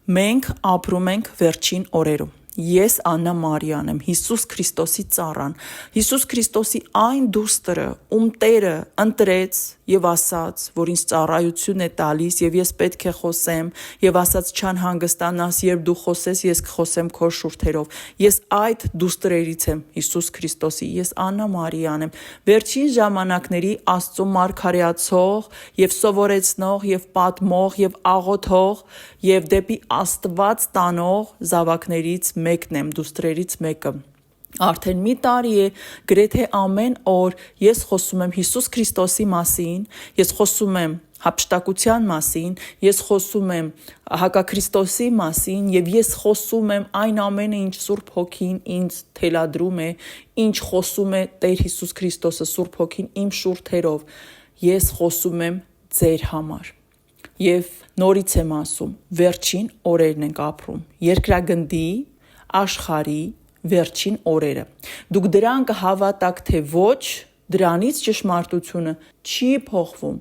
Մենք ապրում ենք վերջին օրերում։ Ես Աննա Մարիան եմ, Հիսուս Քրիստոսի ծառան, Հիսուս Քրիստոսի այն դուստրը, ում Տերը ընտրեց եւ ասաց, որ ինձ ծառայություն է տալիս եւ ես պետք է խոսեմ եւ ասաց չանհանգստանաս, երբ դու խոսես, ես կխոսեմ քո շուրթերով։ Ես այդ դուստրերից եմ, Հիսուս Քրիստոսի, ես Աննա Մարիան եմ, վերջին ժամանակների Աստծո մարգարեացող եւ սովորեցնող եւ պատմող եւ աղոթող եւ դեպի Աստված տանող զավակներից մեկն եմ, դուստրերից մեկը։ Արդեն մի տարի է, գրեթե ամեն օր ես խոսում եմ Հիսուս Քրիստոսի մասին, ես խոսում եմ հափշտակության մասին, ես խոսում եմ հակաքրիստոսի մասին եւ ես խոսում եմ այն ամենը, ինչ Սուրբ Հոգին ինձ թելադրում է, ինչ խոսում է Տեր Հիսուս Քրիստոսը, Սուրբ Հոգին իմ շուրթերով։ Ես խոսում եմ ձեր համար։ Եվ նորից եմ ասում, վերջին օրերն ենք ապրում, երկրագնդի, աշխարհի վերջին օրերը։ Դուք դրան կհավատաք, թե ոչ, դրանից ճշմարտությունը չի փոխվում։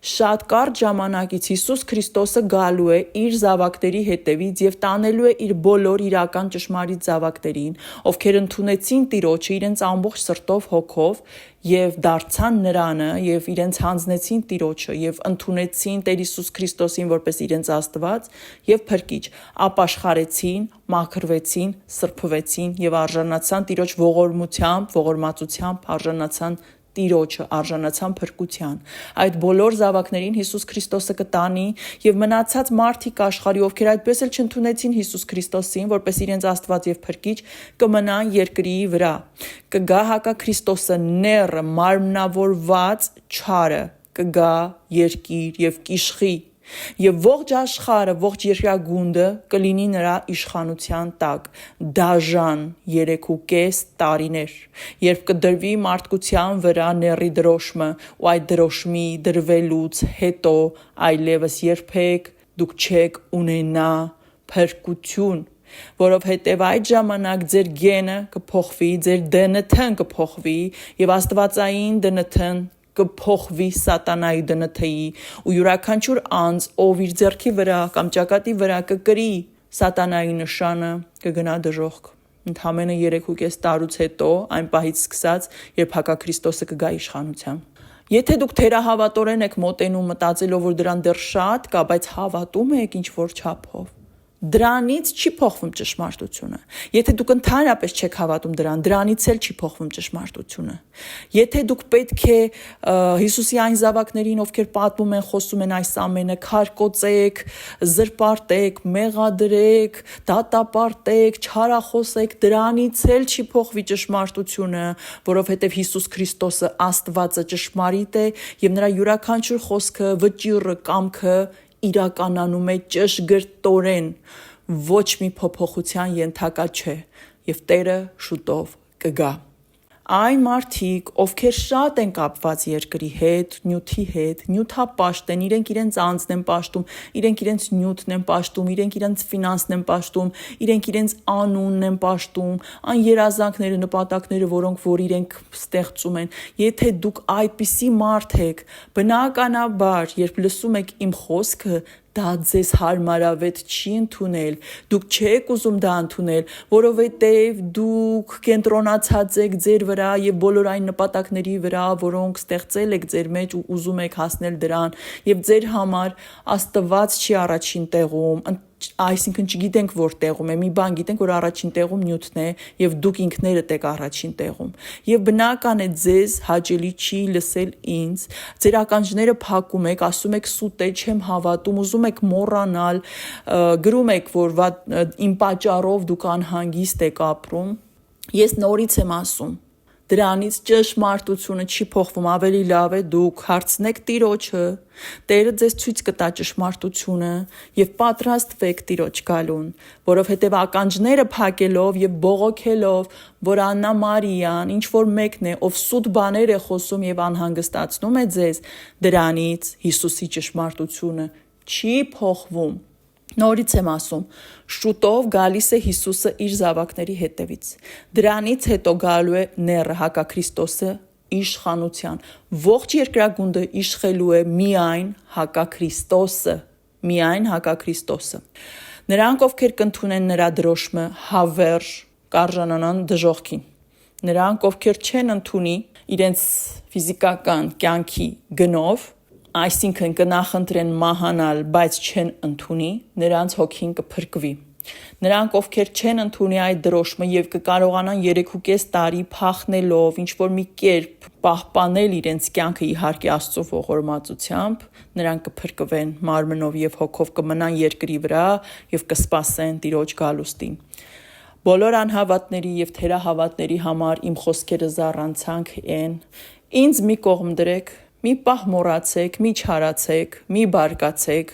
Շատ կարճ ժամանակից Հիսուս Քրիստոսը գալու է իր զավակների հետևից եւ տանելու է իր բոլոր իրական ճշմարիտ զավակներին, ովքեր ընդունեցին Տիրոջը իրենց ամբողջ սրտով, հոգով եւ դարձան Նրանը եւ իրենց հանձնեցին Տիրոջը եւ ընդունեցին Տեր Հիսուս Քրիստոսին որպես իրենց Աստված եւ Փրկիչ, ապաշխարեցին, մաքրվեցին, սրբվեցին եւ արժանացան Տիրոջ ողորմածությամբ, արժանացան Տիրոջը, արժանացան փրկության։ Այդ բոլոր զավակներին Հիսուս Քրիստոսը կտանի եւ մնացած մարդիկ աշխարհի, ովքեր այդպես էլ չընդունեցին Հիսուս Քրիստոսին որպես իրենց Աստված եւ Փրկիչ, կմնան երկրի վրա։ Կգա հակաքրիստոսը նեռը, մարմնավորված չարը, կգա երկիր եւ կիշխի։ Եվ ողջ աշխարհը, ողջ երկրագունդը կլինի նրա իշխանության տակ, դաժան 3.5 տարիներ, երբ կդրվի մարդկության վրա նեռի դրոշմը, ու այդ դրոշմի դրվելուց հետո այլևս երբեք դուք չեք ունենա փրկություն, որովհետև այդ ժամանակ ձեր գենը կփոխվի, ձեր ԴՆԹ-ն կփոխվի եւ աստվածային ԴՆԹ-ն կփոխվի սատանայի ԴՆԹ-ի ու յուրաքանչյուր անձ, ով իր ձեռքի վրա կամ ճակատի վրա կկրի սատանայի նշանը, կգնա դժոխք։ Ընդամենը 3.5 տարուց հետո, այն պահից սկսած, երբ հակաքրիստոսը կգա իշխանության։ Եթե դուք թերահավատորեն եք մոտենում մտածելով, որ դրան դեռ շատ կա, բայց հավատում եք ինչ-որ չափով, դրանից չի փոխվում ճշմարտությունը։ Եթե դուք ընդհանրապես չեք հավատում դրան, դրանից էլ չի փոխվում ճշմարտությունը։ Եթե դուք պետք է Հիսուսի այն զավակներին, ովքեր պատմում են, խոսում են այս ամենը, քարկոծեք, զրպարտեք, մեղադրեք, դատապարտեք, չարախոսեք, դրանից էլ չի փոխվի ճշմարտությունը, որովհետև Հիսուս Քրիստոսը Աստվածը ճշմարիտ է եւ նրա յուրաքանչյուր խոսքը, վճիռը, կամքը իրականանում է ճշգրտորեն, ոչ մի փոփոխության ենթակա չէ եւ Տերը շուտով կգա։ Այն մարդիկ, ովքեր շատ են կապված երկրի հետ, նյութի հետ, նյութապաշտ են, իրենք իրենց անձն են պաշտում, իրենք իրենց նյութն են պաշտում, իրենք իրենց ֆինանսն են պաշտում, իրենք իրենց անունն են պաշտում, այն երազանքները, նպատակները, որոնք որ իրենք ստեղծում են։ Եթե դուք այդպիսի մարդ եք, բնականաբար, երբ լսում եք իմ խոսքը, դա ձեզ հարմարավետ չի ընդունել, դուք չեք ուզում դա ընդունել, որովհետև դուք կենտրոնացած եք ձեր վրա եւ բոլոր այն նպատակների վրա, որոնք ստեղծել եք ձեր մեջ ու ուզում եք հասնել դրան, եւ ձեր համար Աստված չի առաջին տեղում, այսինքն չգիտենք որ տեղում է, մի բան գիտենք, որ առաջին տեղում նյութն է եւ դուք ինքներդ եք առաջին տեղում։ Եվ բնական է ձեզ հաճելի չի լսել ինձ, ձեր ականջները փակում եք, ասում եք սուտ է, չեմ հավատում, ուզում եք մոռանալ, գրում եք, որ իմ պատճառով դուք անհանգիստ եք ապրում։ Ես նորից եմ ասում, դրանից ճշմարտությունը չի փոխվում, ավելի լավ է դուք հարցնեք Տիրոջը, Տերը ձեզ ցույց կտա ճշմարտությունը եւ պատրաստվեք Տիրոջ գալուն, որովհետեւ ականջները փակելով եւ բողոքելով, որ Աննա Մարիան ինչ որ մեկն է, ով սուտ բաներ է խոսում եւ անհանգստացնում է ձեզ, դրանից Հիսուսի ճշմարտությունը չի փոխվում։ Նորից եմ ասում, շուտով գալիս է Հիսուսը իր զավակների հետևից։ Դրանից հետո գալու է նեռը հակաքրիստոսը իշխանության։ Ողջ երկրագունդը իշխելու է միայն հակաքրիստոսը, միայն հակաքրիստոսը։ Նրանք, ովքեր կընդունեն նրա դրոշմը, հավերժ կարժանանան դժոխքին։ Նրանք, ովքեր չեն ընդունի իրենց ֆիզիկական կյանքի գնով, այսինքն կնախընտրեն մահանալ, բայց չեն ընդունի, նրանց հոգին կփրկվի։ Նրանք, ովքեր չեն ընդունի այդ դրոշմը եւ կկարողանան 3.5 տարի փախնելով, ինչ որ մի կերպ պահպանել իրենց կյանքը իհարկե Աստծո ողորմածությամբ, նրանք կփրկվեն մարմնով եւ հոգով, կմնան երկրի վրա եւ կսպասեն Տիրոջ գալուստին։ Բոլոր անհավատների եւ թերահավատների համար իմ խոսքերը զառանցանք են. ինձ մի կողմ դրեք, մի պահ մոռացեք, մի չարացեք, մի բարկացեք,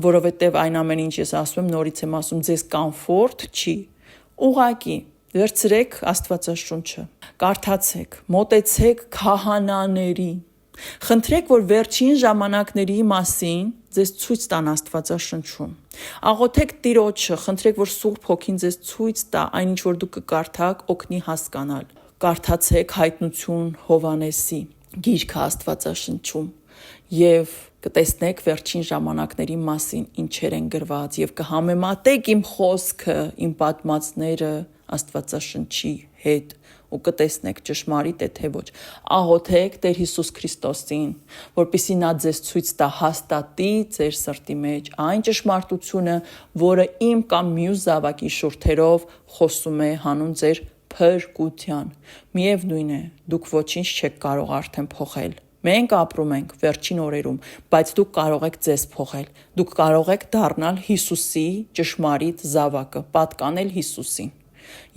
որովհետև այն ամեն ինչ ես ասում եմ, նորից եմ ասում, ձեզ կոմֆորտ չի։ Ուղղակի վերցրեք Աստվածաշունչը, կարդացեք, մոտեցեք քահանաների, խնդրեք, որ վերջին ժամանակների մասին ձեզ ցույց տան Աստվածաշնչում։ Աղոթեք Տիրոջը, խնդրեք, որ Սուրբ Հոգին ձեզ ցույց տա այն, ինչ որ դուք կկարդաք, օգնի հասկանալ։ Կարդացեք Հայտնություն Հովհաննեսի գիրքը Աստվածաշնչում եւ կտեսնեք վերջին ժամանակների մասին ինչեր են գրված եւ կհամեմատեք իմ խոսքը, իմ պատմածները Աստվածաշնչի հետ ու կտեսնեք ճշմարիտ է թե ոչ։ Աղոթեք Տեր Հիսուս Քրիստոսին, որպեսզի նա ձեզ ցույց տա, հաստատի ձեր սրտի մեջ այն ճշմարտությունը, որը իմ կամ մյուս զավակի շուրթերով խոսում է հանուն ձեր փրկության։ Միևնույն է, դուք ոչինչ չեք կարող արդեն փոխել։ Մենք ապրում ենք վերջին օրերում, բայց դուք կարող եք ձեզ փոխել։ Դուք կարող եք դառնալ Հիսուսի ճշմարիտ զավակը, պատկանել Հիսուսին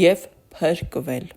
եւ փրկվել։